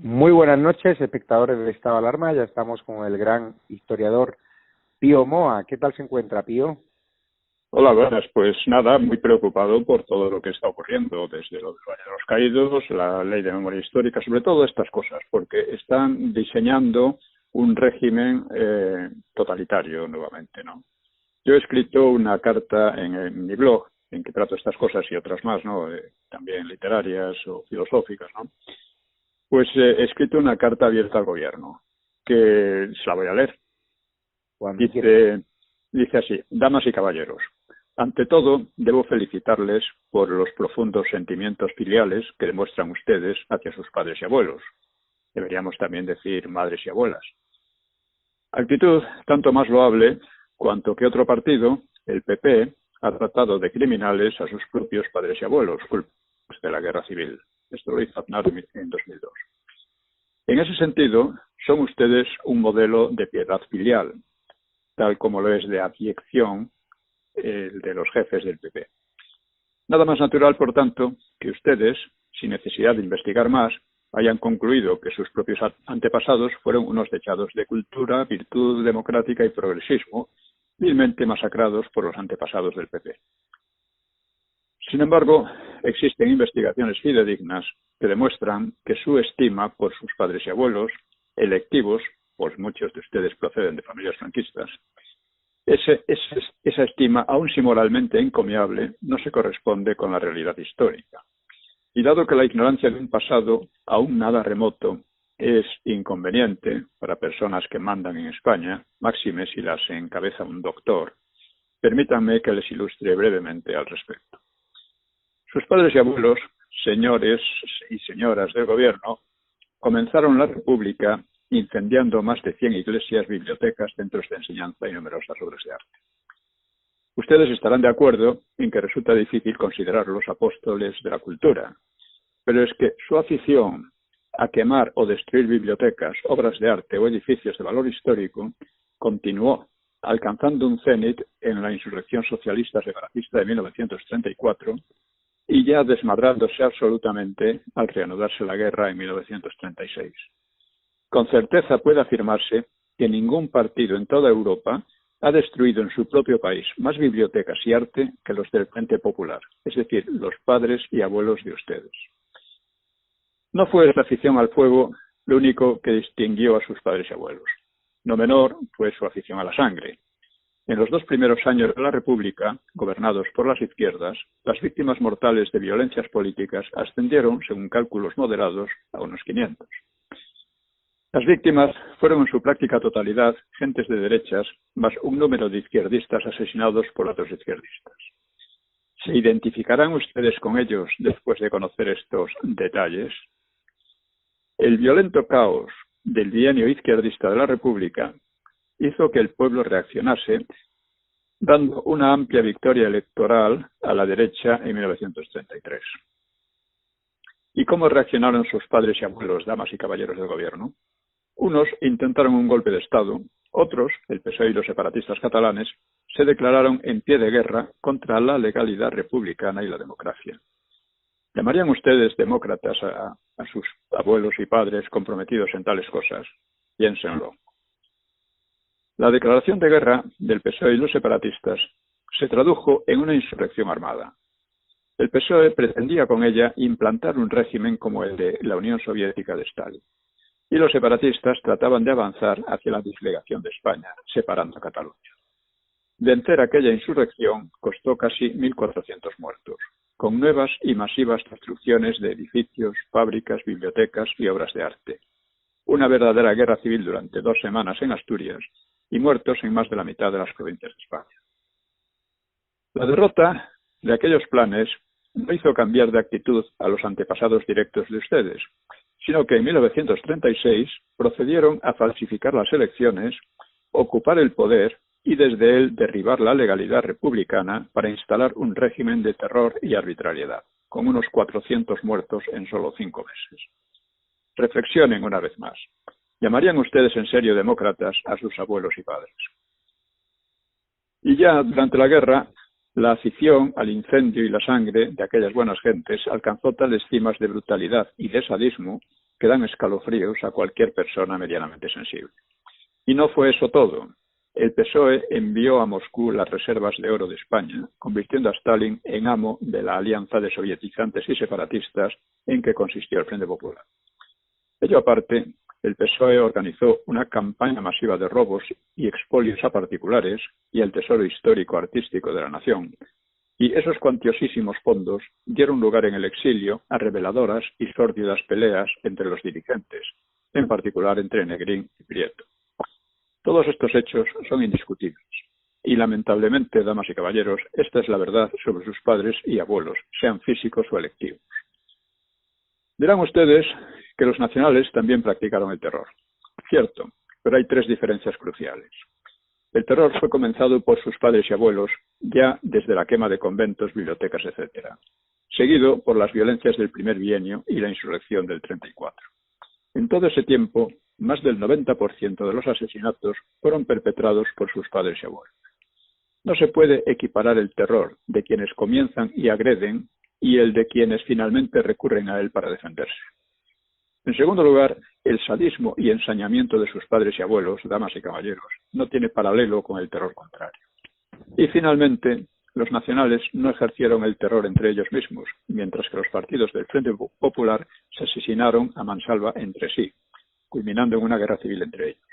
Muy buenas noches, espectadores del Estado de Alarma. Ya estamos con el gran historiador Pío Moa. ¿Qué tal se encuentra, Pío? Hola, buenas. Pues nada, muy preocupado por todo lo que está ocurriendo, desde lo del Valle de los Caídos, la ley de memoria histórica, sobre todo estas cosas, porque están diseñando un régimen totalitario nuevamente, ¿no? Yo he escrito una carta en mi blog, en que trato estas cosas y otras más, ¿no? También literarias o filosóficas, ¿no? Pues he escrito una carta abierta al gobierno, que se la voy a leer. Cuando quiera. Dice así: damas y caballeros, ante todo debo felicitarles por los profundos sentimientos filiales que demuestran ustedes hacia sus padres y abuelos. Deberíamos también decir madres y abuelas. Actitud tanto más loable cuanto que otro partido, el PP, ha tratado de criminales a sus propios padres y abuelos, culpables de la guerra civil. Esto lo hizo Aznar en 2002. En ese sentido, son ustedes un modelo de piedad filial, tal como lo es de abyección el de los jefes del PP. Nada más natural, por tanto, que ustedes, sin necesidad de investigar más, hayan concluido que sus propios antepasados fueron unos dechados de cultura, virtud democrática y progresismo, vilmente masacrados por los antepasados del PP. Sin embargo, existen investigaciones fidedignas que demuestran que su estima por sus padres y abuelos, electivos, pues muchos de ustedes proceden de familias franquistas, esa estima, aun si moralmente encomiable, no se corresponde con la realidad histórica. Y dado que la ignorancia de un pasado aún nada remoto es inconveniente para personas que mandan en España, máxime si las encabeza un doctor, permítanme que les ilustre brevemente al respecto. Sus padres y abuelos, señores y señoras del gobierno, comenzaron la República incendiando más de 100 iglesias, bibliotecas, centros de enseñanza y numerosas obras de arte. Ustedes estarán de acuerdo en que resulta difícil considerarlos apóstoles de la cultura, pero es que su afición a quemar o destruir bibliotecas, obras de arte o edificios de valor histórico continuó, alcanzando un cenit en la insurrección socialista separatista de 1934 y ya desmadrándose absolutamente al reanudarse la guerra en 1936. Con certeza puede afirmarse que ningún partido en toda Europa ha destruido en su propio país más bibliotecas y arte que los del Frente Popular, es decir, los padres y abuelos de ustedes. No fue esta afición al fuego lo único que distinguió a sus padres y abuelos. No menor fue su afición a la sangre. En los 2 primeros años de la República, gobernados por las izquierdas, las víctimas mortales de violencias políticas ascendieron, según cálculos moderados, a unos 500. Las víctimas fueron en su práctica totalidad gentes de derechas, más un número de izquierdistas asesinados por otros izquierdistas. ¿Se identificarán ustedes con ellos después de conocer estos detalles? El violento caos del bienio izquierdista de la República hizo que el pueblo reaccionase, dando una amplia victoria electoral a la derecha en 1933. ¿Y cómo reaccionaron sus padres y abuelos, damas y caballeros del gobierno? Unos intentaron un golpe de Estado, otros, el PSOE y los separatistas catalanes, se declararon en pie de guerra contra la legalidad republicana y la democracia. ¿Llamarían ustedes demócratas a sus abuelos y padres comprometidos en tales cosas? Piénsenlo. La declaración de guerra del PSOE y los separatistas se tradujo en una insurrección armada. El PSOE pretendía con ella implantar un régimen como el de la Unión Soviética de Stalin. Y los separatistas trataban de avanzar hacia la disgregación de España, separando a Cataluña. Vencer aquella insurrección costó casi 1.400 muertos, con nuevas y masivas destrucciones de edificios, fábricas, bibliotecas y obras de arte. Una verdadera guerra civil durante 2 semanas en Asturias y muertos en más de la mitad de las provincias de España. La derrota de aquellos planes no hizo cambiar de actitud a los antepasados directos de ustedes, sino que en 1936 procedieron a falsificar las elecciones, ocupar el poder y desde él derribar la legalidad republicana para instalar un régimen de terror y arbitrariedad, con unos 400 muertos en solo 5 meses. Reflexionen una vez más. ¿Llamarían ustedes en serio demócratas a sus abuelos y padres? Y ya durante la guerra, la afición al incendio y la sangre de aquellas buenas gentes alcanzó tales cimas de brutalidad y de sadismo que dan escalofríos a cualquier persona medianamente sensible. Y no fue eso todo. El PSOE envió a Moscú las reservas de oro de España, convirtiendo a Stalin en amo de la alianza de sovietizantes y separatistas en que consistió el Frente Popular. Ello aparte, el PSOE organizó una campaña masiva de robos y expolios a particulares y al tesoro histórico artístico de la nación, y esos cuantiosísimos fondos dieron lugar en el exilio a reveladoras y sórdidas peleas entre los dirigentes, en particular entre Negrín y Prieto. Todos estos hechos son indiscutibles y, lamentablemente, damas y caballeros, esta es la verdad sobre sus padres y abuelos, sean físicos o electivos. Dirán ustedes que los nacionales también practicaron el terror. Cierto, pero hay tres diferencias cruciales. El terror fue comenzado por sus padres y abuelos ya desde la quema de conventos, bibliotecas, etc., seguido por las violencias del primer bienio y la insurrección del 34. En todo ese tiempo, más del 90% de los asesinatos fueron perpetrados por sus padres y abuelos. No se puede equiparar el terror de quienes comienzan y agreden y el de quienes finalmente recurren a él para defenderse. En segundo lugar, el sadismo y ensañamiento de sus padres y abuelos, damas y caballeros, no tiene paralelo con el terror contrario. Y finalmente, los nacionales no ejercieron el terror entre ellos mismos, mientras que los partidos del Frente Popular se asesinaron a mansalva entre sí, culminando en una guerra civil entre ellos.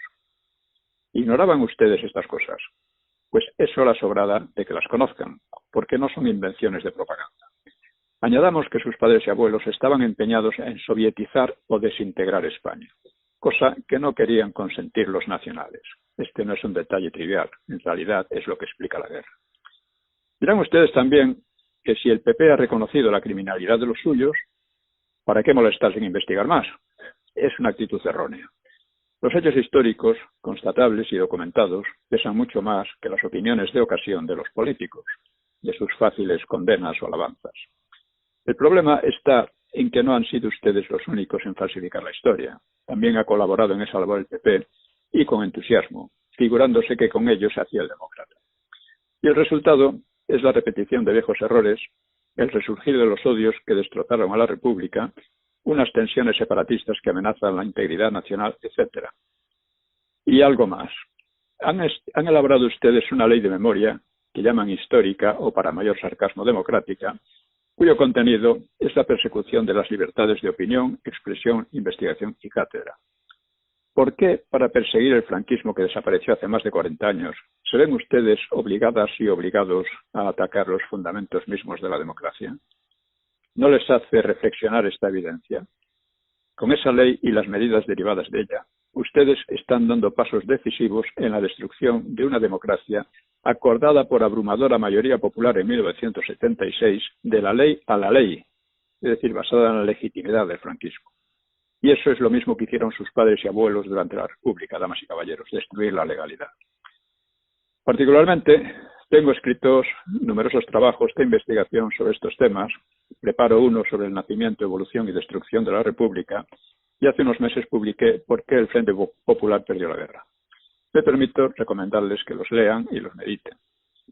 ¿Ignoraban ustedes estas cosas? Pues es hora sobrada de que las conozcan, porque no son invenciones de propaganda. Añadamos que sus padres y abuelos estaban empeñados en sovietizar o desintegrar España, cosa que no querían consentir los nacionales. Este no es un detalle trivial, en realidad es lo que explica la guerra. Dirán ustedes también que si el PP ha reconocido la criminalidad de los suyos, ¿para qué molestarse en investigar más? Es una actitud errónea. Los hechos históricos, constatables y documentados, pesan mucho más que las opiniones de ocasión de los políticos, de sus fáciles condenas o alabanzas. El problema está en que no han sido ustedes los únicos en falsificar la historia. También ha colaborado en esa labor el PP, y con entusiasmo, figurándose que con ello se hacía el demócrata. Y el resultado es la repetición de viejos errores, el resurgir de los odios que destrozaron a la República, unas tensiones separatistas que amenazan la integridad nacional, etc. Y algo más. Han elaborado ustedes una ley de memoria, que llaman histórica o, para mayor sarcasmo, democrática, cuyo contenido es la persecución de las libertades de opinión, expresión, investigación y cátedra. ¿Por qué, para perseguir el franquismo que desapareció hace más de 40 años, se ven ustedes obligadas y obligados a atacar los fundamentos mismos de la democracia? ¿No les hace reflexionar esta evidencia? Con esa ley y las medidas derivadas de ella, ustedes están dando pasos decisivos en la destrucción de una democracia acordada por abrumadora mayoría popular en 1976 de la ley a la ley, es decir, basada en la legitimidad del franquismo. Y eso es lo mismo que hicieron sus padres y abuelos durante la República, damas y caballeros, destruir la legalidad. Particularmente, tengo escritos numerosos trabajos de investigación sobre estos temas. Preparo uno sobre el nacimiento, evolución y destrucción de la República, y hace unos meses publiqué ¿Por qué el Frente Popular perdió la guerra? Me permito recomendarles que los lean y los mediten,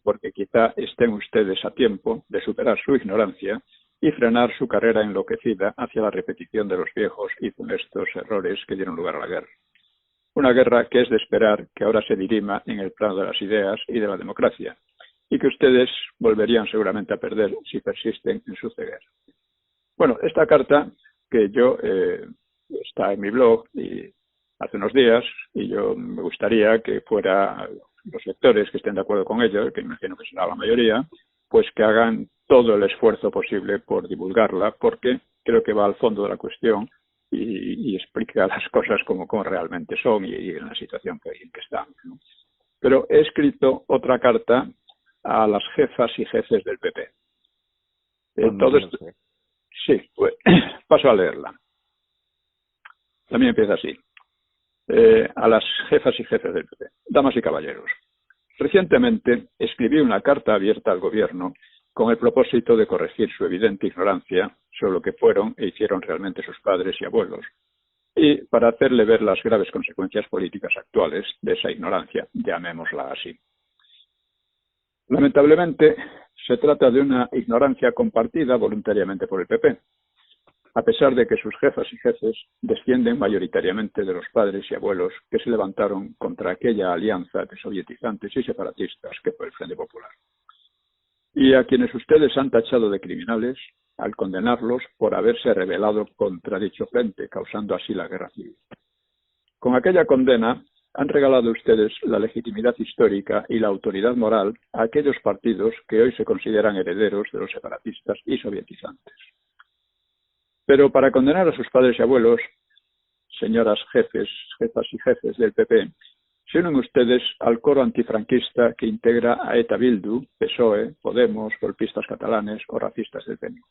porque quizá estén ustedes a tiempo de superar su ignorancia y frenar su carrera enloquecida hacia la repetición de los viejos y funestos errores que dieron lugar a la guerra. Una guerra que es de esperar que ahora se dirima en el plano de las ideas y de la democracia, y que ustedes volverían seguramente a perder si persisten en su ceguera. Bueno, esta carta que yo está en mi blog y hace unos días, y yo me gustaría que fuera los lectores que estén de acuerdo con ello, que imagino que será la mayoría, pues que hagan todo el esfuerzo posible por divulgarla, porque creo que va al fondo de la cuestión y explica las cosas como realmente son y en la situación en que estamos, ¿no? Pero he escrito otra carta a las jefas y jefes del PP. Todo esto, sí, pues, paso a leerla. También empieza así. A las jefas y jefes del PP. Damas y caballeros, recientemente escribí una carta abierta al gobierno con el propósito de corregir su evidente ignorancia sobre lo que fueron e hicieron realmente sus padres y abuelos, y para hacerle ver las graves consecuencias políticas actuales de esa ignorancia, llamémosla así. Lamentablemente, se trata de una ignorancia compartida voluntariamente por el PP. a pesar de que sus jefas y jefes descienden mayoritariamente de los padres y abuelos que se levantaron contra aquella alianza de sovietizantes y separatistas que fue el Frente Popular. Y a quienes ustedes han tachado de criminales al condenarlos por haberse rebelado contra dicho frente, causando así la guerra civil. Con aquella condena han regalado ustedes la legitimidad histórica y la autoridad moral a aquellos partidos que hoy se consideran herederos de los separatistas y sovietizantes. Pero para condenar a sus padres y abuelos, señoras jefas y jefes del PP, se unen ustedes al coro antifranquista que integra a ETA Bildu, PSOE, Podemos, golpistas catalanes o racistas del PNU.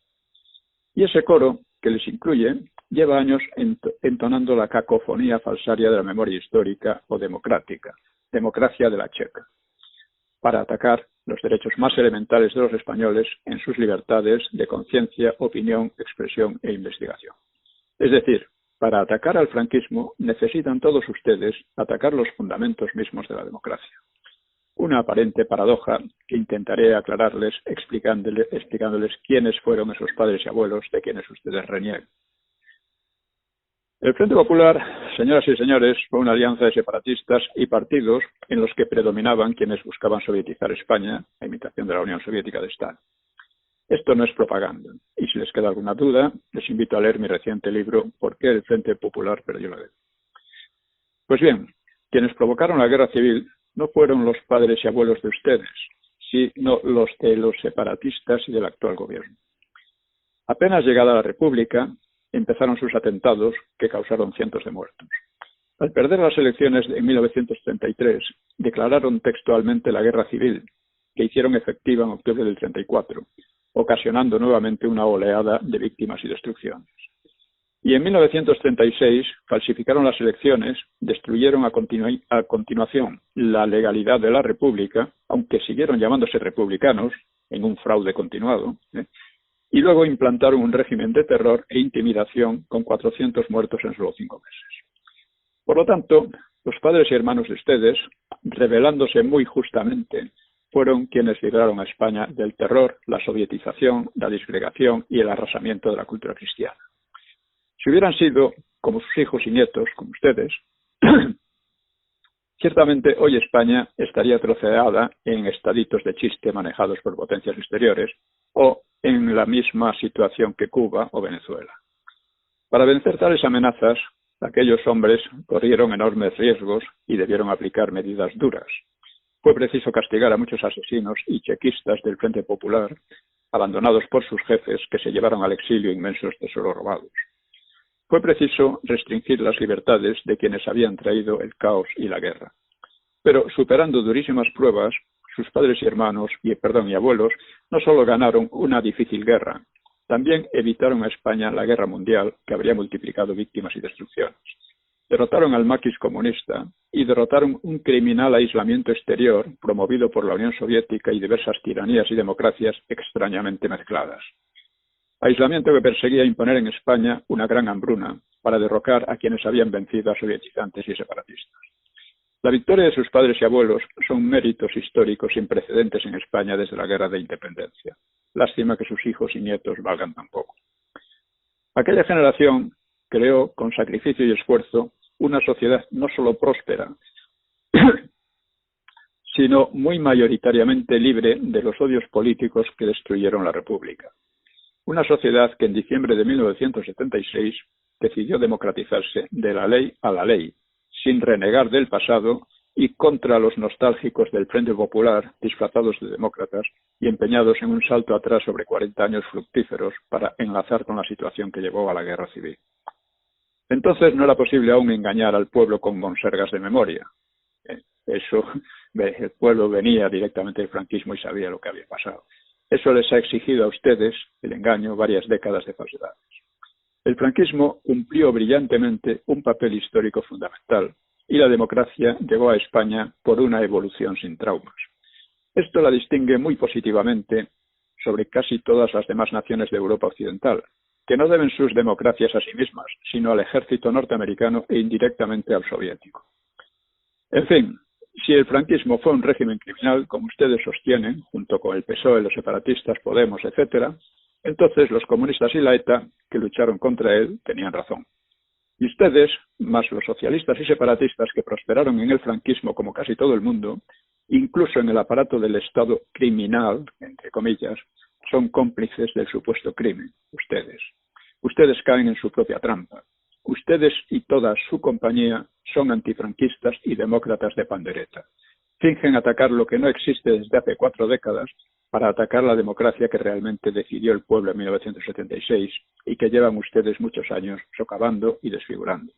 Y ese coro, que les incluye, lleva años entonando la cacofonía falsaria de la memoria histórica o democrática, democracia de la checa, para atacar los derechos más elementales de los españoles en sus libertades de conciencia, opinión, expresión e investigación. Es decir, para atacar al franquismo necesitan todos ustedes atacar los fundamentos mismos de la democracia. Una aparente paradoja que intentaré aclararles explicándoles quiénes fueron esos padres y abuelos de quienes ustedes reniegan. El Frente Popular, señoras y señores, fue una alianza de separatistas y partidos en los que predominaban quienes buscaban sovietizar España, a imitación de la Unión Soviética de Stalin. Esto no es propaganda, y si les queda alguna duda, les invito a leer mi reciente libro ¿Por qué el Frente Popular perdió la guerra? Pues bien, quienes provocaron la guerra civil no fueron los padres y abuelos de ustedes, sino los de los separatistas y del actual gobierno. Apenas llegada la República, empezaron sus atentados que causaron cientos de muertos. Al perder las elecciones de 1933, declararon textualmente la guerra civil, que hicieron efectiva en octubre del 34, ocasionando nuevamente una oleada de víctimas y destrucciones. Y en 1936 falsificaron las elecciones, destruyeron a continuación la legalidad de la República, aunque siguieron llamándose republicanos, en un fraude continuado, y luego implantaron un régimen de terror e intimidación con 400 muertos en solo 5 meses. Por lo tanto, los padres y hermanos de ustedes, rebelándose muy justamente, fueron quienes libraron a España del terror, la sovietización, la disgregación y el arrasamiento de la cultura cristiana. Si hubieran sido como sus hijos y nietos, como ustedes, ciertamente hoy España estaría troceada en estaditos de chiste manejados por potencias exteriores o en la misma situación que Cuba o Venezuela. Para vencer tales amenazas, aquellos hombres corrieron enormes riesgos y debieron aplicar medidas duras. Fue preciso castigar a muchos asesinos y chequistas del Frente Popular, abandonados por sus jefes que se llevaron al exilio inmensos tesoros robados. Fue preciso restringir las libertades de quienes habían traído el caos y la guerra. Pero superando durísimas pruebas, sus padres y hermanos y abuelos no solo ganaron una difícil guerra, también evitaron a España la guerra mundial que habría multiplicado víctimas y destrucciones. Derrotaron al maquis comunista y derrotaron un criminal aislamiento exterior promovido por la Unión Soviética y diversas tiranías y democracias extrañamente mezcladas. Aislamiento que perseguía imponer en España una gran hambruna para derrocar a quienes habían vencido a sovietizantes y separatistas. La victoria de sus padres y abuelos son méritos históricos sin precedentes en España desde la Guerra de Independencia. Lástima que sus hijos y nietos valgan tan poco. Aquella generación creó, con sacrificio y esfuerzo, una sociedad no solo próspera, sino muy mayoritariamente libre de los odios políticos que destruyeron la República. Una sociedad que en diciembre de 1976 decidió democratizarse de la ley a la ley, sin renegar del pasado y contra los nostálgicos del Frente Popular, disfrazados de demócratas y empeñados en un salto atrás sobre 40 años fructíferos para enlazar con la situación que llevó a la guerra civil. Entonces no era posible aún engañar al pueblo con monsergas de memoria. El pueblo venía directamente del franquismo y sabía lo que había pasado. Eso les ha exigido a ustedes, el engaño, varias décadas de falsedades. El franquismo cumplió brillantemente un papel histórico fundamental y la democracia llegó a España por una evolución sin traumas. Esto la distingue muy positivamente sobre casi todas las demás naciones de Europa Occidental, que no deben sus democracias a sí mismas, sino al ejército norteamericano e indirectamente al soviético. En fin, si el franquismo fue un régimen criminal, como ustedes sostienen, junto con el PSOE, los separatistas, Podemos, etc., Entonces los comunistas y la ETA, que lucharon contra él, tenían razón. Y ustedes, más los socialistas y separatistas que prosperaron en el franquismo como casi todo el mundo, incluso en el aparato del Estado criminal, entre comillas, son cómplices del supuesto crimen, ustedes. Ustedes caen en su propia trampa. Ustedes y toda su compañía son antifranquistas y demócratas de pandereta. Fingen atacar lo que no existe desde hace 4 décadas para atacar la democracia que realmente decidió el pueblo en 1976 y que llevan ustedes muchos años socavando y desfigurando.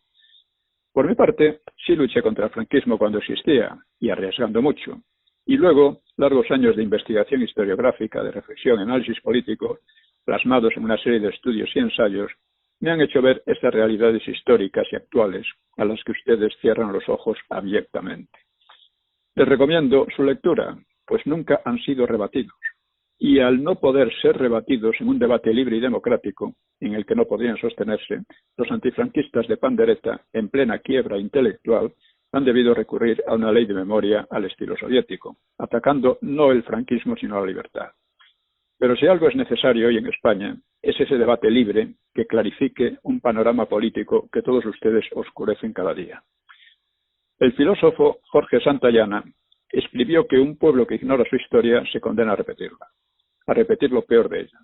Por mi parte, sí luché contra el franquismo cuando existía y arriesgando mucho. Y luego, largos años de investigación historiográfica, de reflexión y análisis político, plasmados en una serie de estudios y ensayos, me han hecho ver estas realidades históricas y actuales a las que ustedes cierran los ojos abyectamente. Les recomiendo su lectura, pues nunca han sido rebatidos. Y al no poder ser rebatidos en un debate libre y democrático, en el que no podrían sostenerse, los antifranquistas de pandereta, en plena quiebra intelectual, han debido recurrir a una ley de memoria al estilo soviético, atacando no el franquismo sino la libertad. Pero si algo es necesario hoy en España, es ese debate libre que clarifique un panorama político que todos ustedes oscurecen cada día. El filósofo Jorge Santayana escribió que un pueblo que ignora su historia se condena a repetir lo peor de ella.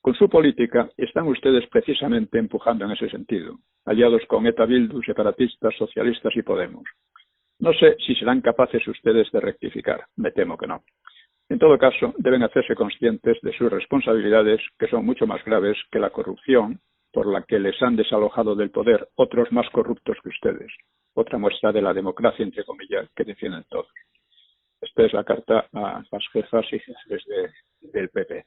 Con su política están ustedes precisamente empujando en ese sentido, aliados con ETA, Bildu, separatistas, socialistas y Podemos. No sé si serán capaces ustedes de rectificar, me temo que no. En todo caso, deben hacerse conscientes de sus responsabilidades, que son mucho más graves que la corrupción por la que les han desalojado del poder otros más corruptos que ustedes. Otra muestra de la democracia, entre comillas, que defienden todos. Esta es la carta a las jefas y jefes del PP,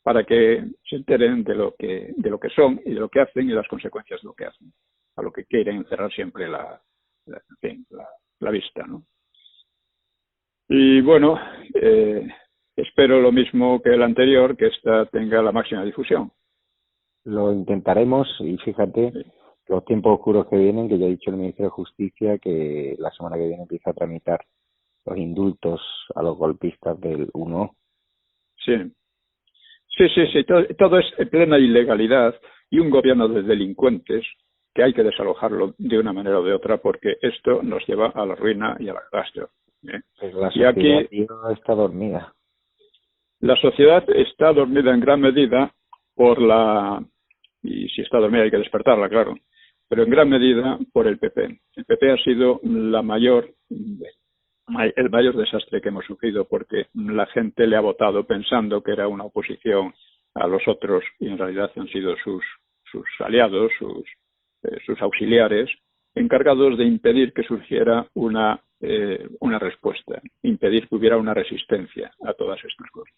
para que se enteren de lo que son y de lo que hacen y las consecuencias de lo que hacen, a lo que quieren cerrar siempre la vista, ¿no? Y bueno, espero lo mismo que el anterior, que esta tenga la máxima difusión. Lo intentaremos y fíjate Sí. los tiempos oscuros que vienen, que ya ha dicho el ministro de Justicia que la semana que viene empieza a tramitar los indultos a los golpistas del 1. Sí. Sí. Todo es en plena ilegalidad y un gobierno de delincuentes que hay que desalojarlo de una manera o de otra porque esto nos lleva a la ruina y a la catástrofe. Pues la Y sociedad aquí está dormida. la sociedad está dormida en gran medida y si está dormida hay que despertarla, claro, pero en gran medida por el PP. El PP ha sido el mayor desastre que hemos sufrido porque la gente le ha votado pensando que era una oposición a los otros y en realidad han sido sus aliados, sus auxiliares, encargados de impedir que surgiera una respuesta, impedir que hubiera una resistencia a todas estas cosas.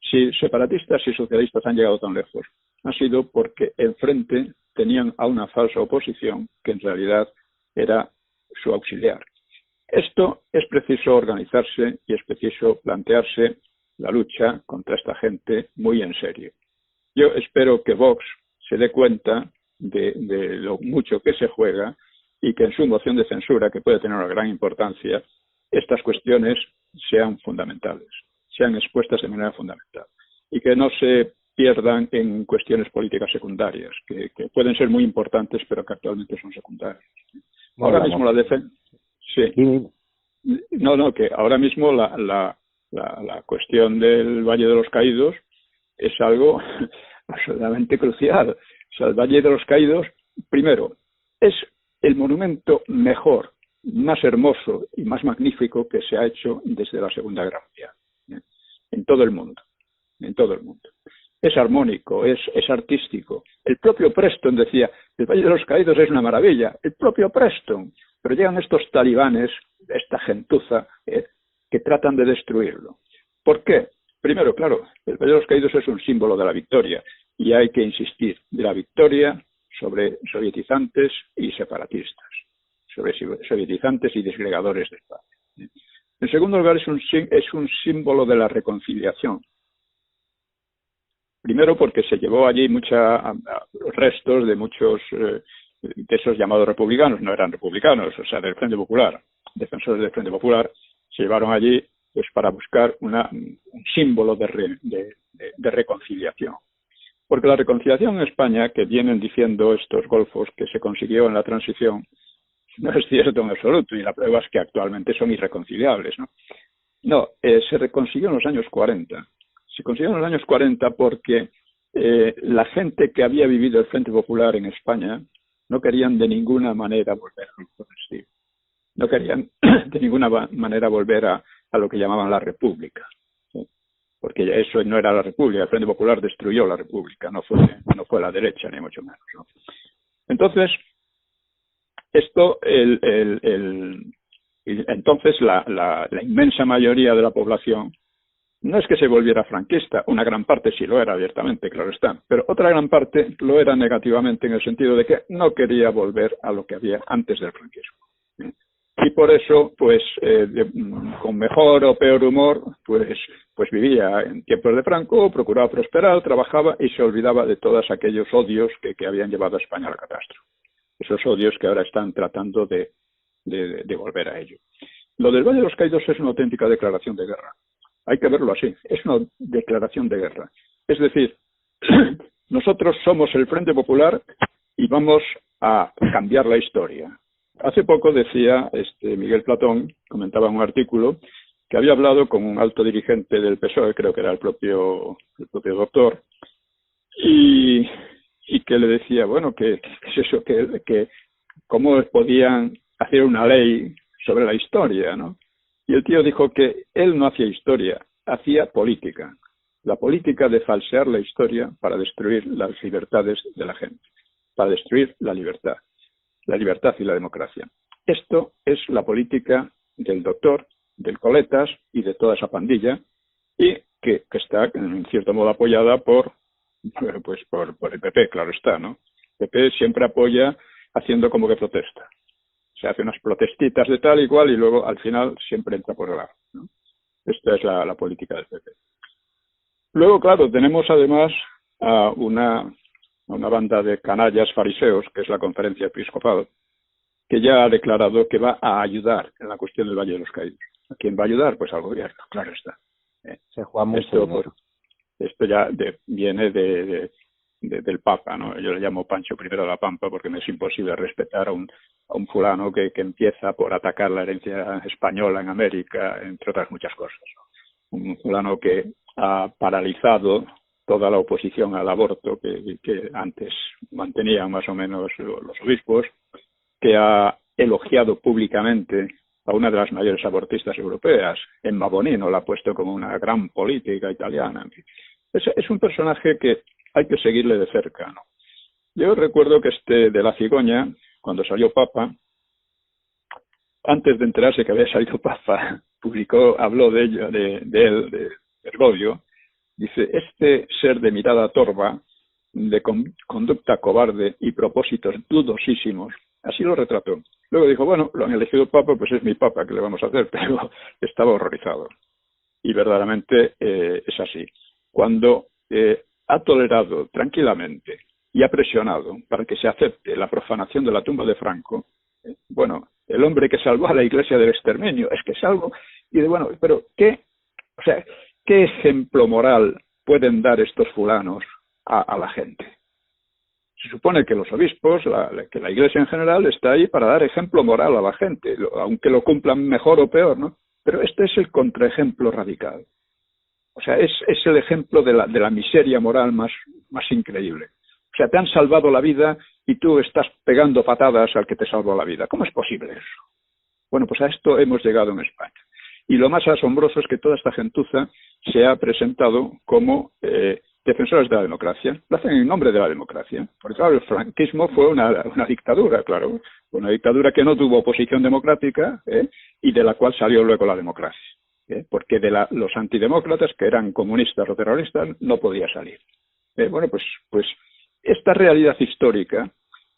Si separatistas y socialistas han llegado tan lejos, ha sido porque enfrente tenían a una falsa oposición que en realidad era su auxiliar. Esto es preciso organizarse y es preciso plantearse la lucha contra esta gente muy en serio. Yo espero que Vox se dé cuenta de lo mucho que se juega y que en su moción de censura, que puede tener una gran importancia, estas cuestiones sean fundamentales, sean expuestas de manera fundamental y que no se pierdan en cuestiones políticas secundarias, que pueden ser muy importantes pero que actualmente son secundarias. Ahora mismo la defensa... Sí. No, que ahora mismo la cuestión del Valle de los Caídos es algo absolutamente crucial. O sea, el Valle de los Caídos, primero, es el monumento mejor, más hermoso y más magnífico que se ha hecho desde la Segunda Guerra Mundial, en todo el mundo, Es armónico, es artístico. El propio Preston decía, el Valle de los Caídos es una maravilla, el propio Preston. Pero llegan estos talibanes, esta gentuza, que tratan de destruirlo. ¿Por qué? Primero, claro, el Valle de los Caídos es un símbolo de la victoria y hay que insistir de la victoria sobre sovietizantes y separatistas, sobre sovietizantes y disgregadores de España. En segundo lugar, es un símbolo de la reconciliación. Primero porque se llevó allí restos de muchos de esos llamados republicanos, no eran republicanos, o sea, del Frente Popular, defensores del Frente Popular, se llevaron allí pues para buscar un símbolo de reconciliación. Porque la reconciliación en España, que vienen diciendo estos golfos que se consiguió en la transición, no es cierto en absoluto, y la prueba es que actualmente son irreconciliables, ¿no? No, se reconsiguió en los años 40. Se consiguió en los años 40 porque la gente que había vivido el Frente Popular en España no querían de ninguna manera volver al progresivo. No querían de ninguna manera volver a lo que llamaban la República, ¿sí? Porque eso no era la República. El Frente Popular destruyó la República, no fue la derecha, ni mucho menos, ¿no? Entonces, esto, entonces la inmensa mayoría de la población no es que se volviera franquista, una gran parte sí lo era abiertamente, claro está, pero otra gran parte lo era negativamente en el sentido de que no quería volver a lo que había antes del franquismo. Y por eso, pues, con mejor o peor humor, pues vivía en tiempos de Franco, procuraba prosperar, trabajaba y se olvidaba de todos aquellos odios que habían llevado a España a la catástrofe. Esos odios que ahora están tratando de volver a ello. Lo del Valle de los Caídos es una auténtica declaración de guerra. Hay que verlo así, es una declaración de guerra. Es decir, nosotros somos el Frente Popular y vamos a cambiar la historia. Hace poco decía Miguel Platón, comentaba en un artículo, que había hablado con un alto dirigente del PSOE, creo que era el propio doctor, y que le decía, bueno, que es eso, que cómo podían hacer una ley sobre la historia, ¿no? Y el tío dijo que él no hacía historia, hacía política. La política de falsear la historia para destruir las libertades de la gente, para destruir la libertad y la democracia. Esto es la política del doctor, del Coletas y de toda esa pandilla, y que está en cierto modo apoyada por el PP, claro está, ¿no? El PP siempre apoya haciendo como que protesta. Se hace unas protestitas de tal y cual y luego al final siempre entra por el lado, ¿no? Esta es la política del PP. Luego, claro, tenemos además a una banda de canallas fariseos, que es la Conferencia Episcopal, que ya ha declarado que va a ayudar en la cuestión del Valle de los Caídos. ¿A quién va a ayudar? Pues al gobierno, claro está. Se juega mucho esto ya viene del Papa, ¿no? Yo le llamo Pancho I de la Pampa porque me es imposible respetar a un fulano que empieza por atacar la herencia española en América, entre otras muchas cosas, ¿no? Un fulano que ha paralizado toda la oposición al aborto que antes mantenían más o menos los obispos, que ha elogiado públicamente a una de las mayores abortistas europeas, Emma Bonino, la ha puesto como una gran política italiana. En fin. Es un personaje que hay que seguirle de cerca, ¿no? Yo recuerdo que de la Cigoña, cuando salió Papa, antes de enterarse que había salido Papa, habló de ello, de él, de Bergoglio. Dice, este ser de mirada torva, de conducta cobarde y propósitos dudosísimos, así lo retrató. Luego dijo, bueno, lo han elegido Papa, pues es mi Papa, ¿qué le vamos a hacer? Pero estaba horrorizado. Y verdaderamente es así. Cuando ha tolerado tranquilamente y ha presionado para que se acepte la profanación de la tumba de Franco, bueno, el hombre que salvó a la Iglesia del exterminio, es que es algo, y de bueno, pero ¿qué ejemplo moral pueden dar estos fulanos a la gente? Se supone que los obispos, que la Iglesia en general está ahí para dar ejemplo moral a la gente, aunque lo cumplan mejor o peor, ¿no? Pero este es el contraejemplo radical. O sea, es el ejemplo de la miseria moral más increíble. O sea, te han salvado la vida y tú estás pegando patadas al que te salvó la vida. ¿Cómo es posible eso? Bueno, pues a esto hemos llegado en España. Y lo más asombroso es que toda esta gentuza se ha presentado como defensores de la democracia. Lo hacen en nombre de la democracia. Porque claro, el franquismo fue una dictadura, claro. Una dictadura que no tuvo oposición democrática y de la cual salió luego la democracia. Porque de los antidemócratas, que eran comunistas o terroristas, no podía salir. Bueno, pues esta realidad histórica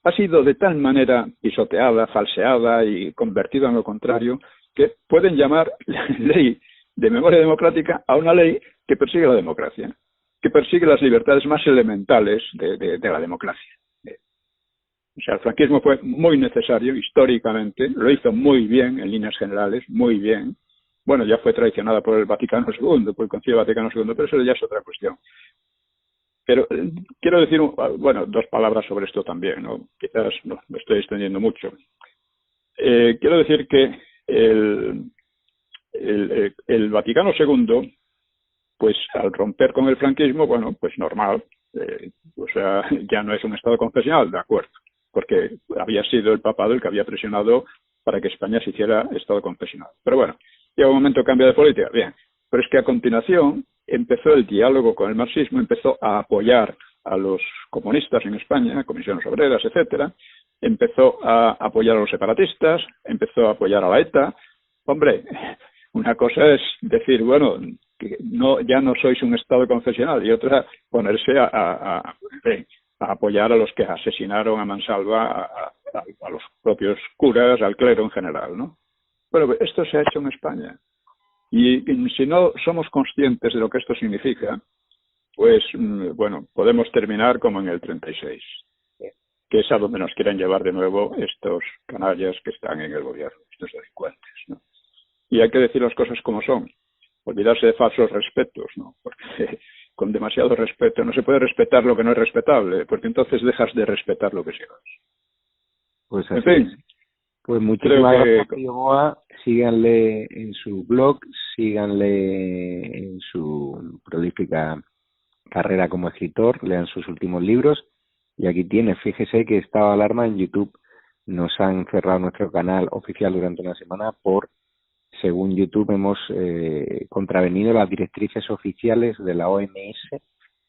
ha sido de tal manera pisoteada, falseada y convertida en lo contrario, que pueden llamar ley de memoria democrática a una ley que persigue la democracia, que persigue las libertades más elementales de la democracia. O sea, el franquismo fue muy necesario históricamente, lo hizo muy bien en líneas generales, muy bien. Bueno, ya fue traicionada por el Vaticano II, por el Concilio Vaticano II, pero eso ya es otra cuestión. Pero quiero decir, bueno, dos palabras sobre esto también, ¿no? Quizás no, me estoy extendiendo mucho. Quiero decir que el Vaticano II, pues al romper con el franquismo, bueno, pues normal, o sea, ya no es un Estado confesional, de acuerdo, porque había sido el papado el que había presionado para que España se hiciera Estado confesional. Pero bueno, llega un momento cambia de política, bien. Pero es que a continuación empezó el diálogo con el marxismo, empezó a apoyar a los comunistas en España, comisiones obreras, etcétera, empezó a apoyar a los separatistas, empezó a apoyar a la ETA. Hombre, una cosa es decir, bueno, que no, ya no sois un Estado confesional, y otra ponerse a apoyar a los que asesinaron a mansalva a los propios curas, al clero en general, ¿no? Bueno, esto se ha hecho en España. Y si no somos conscientes de lo que esto significa, pues, bueno, podemos terminar como en el 36, que es a donde nos quieren llevar de nuevo estos canallas que están en el gobierno, estos delincuentes, ¿no? Y hay que decir las cosas como son, olvidarse de falsos respetos, ¿no? Porque con demasiado respeto no se puede respetar lo que no es respetable, porque entonces dejas de respetar lo que sí es. Pues así en fin, es. Pues muchísimas gracias, Pío Moa. Síganle en su blog, síganle en su prolífica carrera como escritor, lean sus últimos libros. Y aquí tiene, fíjese que estado de alarma en YouTube. Nos han cerrado nuestro canal oficial durante una semana por, según YouTube, hemos contravenido las directrices oficiales de la OMS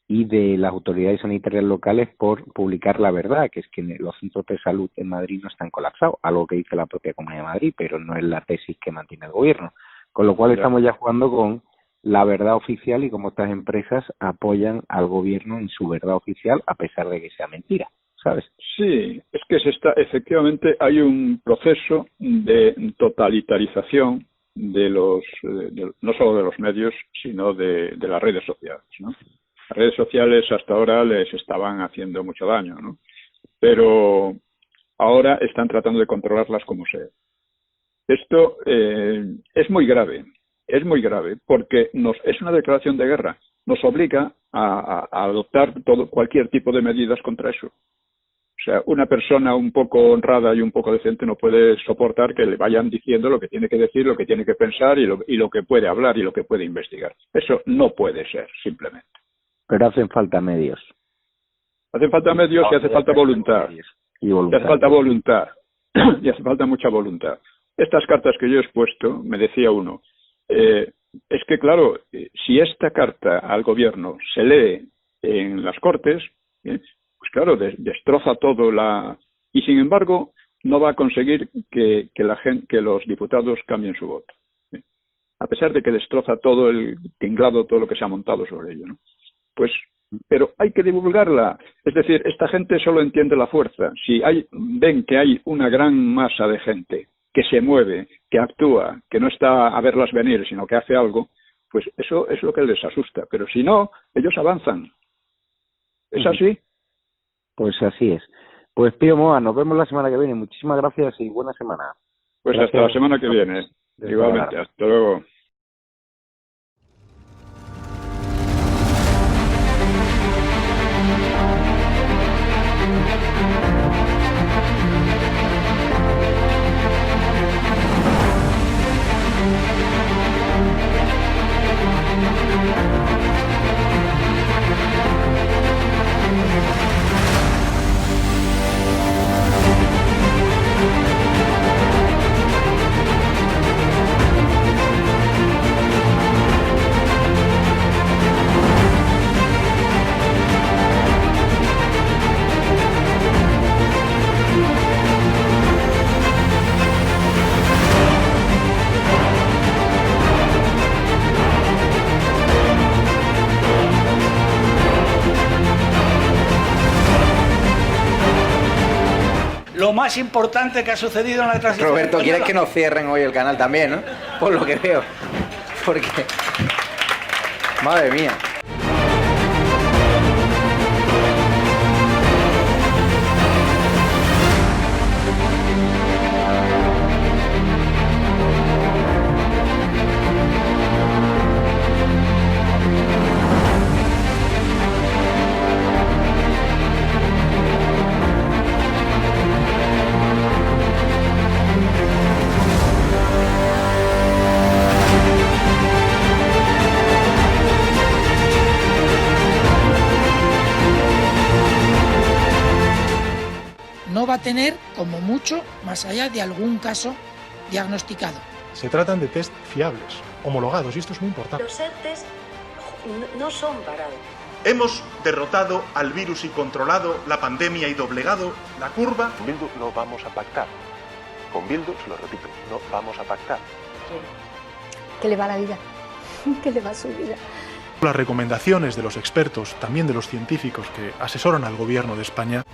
y de las autoridades sanitarias locales por publicar la verdad, que es que los centros de salud en Madrid no están colapsados, algo que dice la propia Comunidad de Madrid, pero no es la tesis que mantiene el gobierno. Con lo cual estamos ya jugando con la verdad oficial y cómo estas empresas apoyan al gobierno en su verdad oficial a pesar de que sea mentira, ¿sabes? Sí, es que efectivamente hay un proceso de totalitarización de no solo de los medios, sino de las redes sociales, ¿no? Las redes sociales hasta ahora les estaban haciendo mucho daño, ¿no? Pero ahora están tratando de controlarlas como sea. Esto es muy grave, porque es una declaración de guerra. Nos obliga a adoptar cualquier tipo de medidas contra eso. O sea, una persona un poco honrada y un poco decente no puede soportar que le vayan diciendo lo que tiene que decir, lo que tiene que pensar y lo que puede hablar y lo que puede investigar. Eso no puede ser, simplemente. Pero hacen falta medios. Hacen falta medios y hace falta voluntad. Y hace falta voluntad. Y hace falta mucha voluntad. Estas cartas que yo he expuesto, me decía uno, es que claro, si esta carta al gobierno se lee en las Cortes, pues claro, destroza todo y sin embargo no va a conseguir que los diputados cambien su voto, a pesar de que destroza todo el tinglado, todo lo que se ha montado sobre ello, ¿no? Pues, pero hay que divulgarla. Es decir, esta gente solo entiende la fuerza. Si ven que hay una gran masa de gente que se mueve, que actúa, que no está a verlas venir, sino que hace algo, pues eso es lo que les asusta. Pero si no, ellos avanzan. ¿Es así? Pues así es. Pues Pío Moa, nos vemos la semana que viene. Muchísimas gracias y buena semana. Pues gracias. Hasta la semana que viene. Igualmente. Hasta luego. Lo más importante que ha sucedido en la transición. Roberto, ¿quieres que nos cierren hoy el canal también, no? Por lo que veo. Porque... Madre mía. va a tener, como mucho, más allá de algún caso diagnosticado. Se tratan de test fiables, homologados, y esto es muy importante. Los ERTEs no son parados. Hemos derrotado al virus y controlado la pandemia y doblegado la curva. Con Bildu no vamos a pactar. Con Bildu, se lo repito, no vamos a pactar. ¿Qué le va la vida? ¿Qué le va su vida? Las recomendaciones de los expertos, también de los científicos que asesoran al gobierno de España,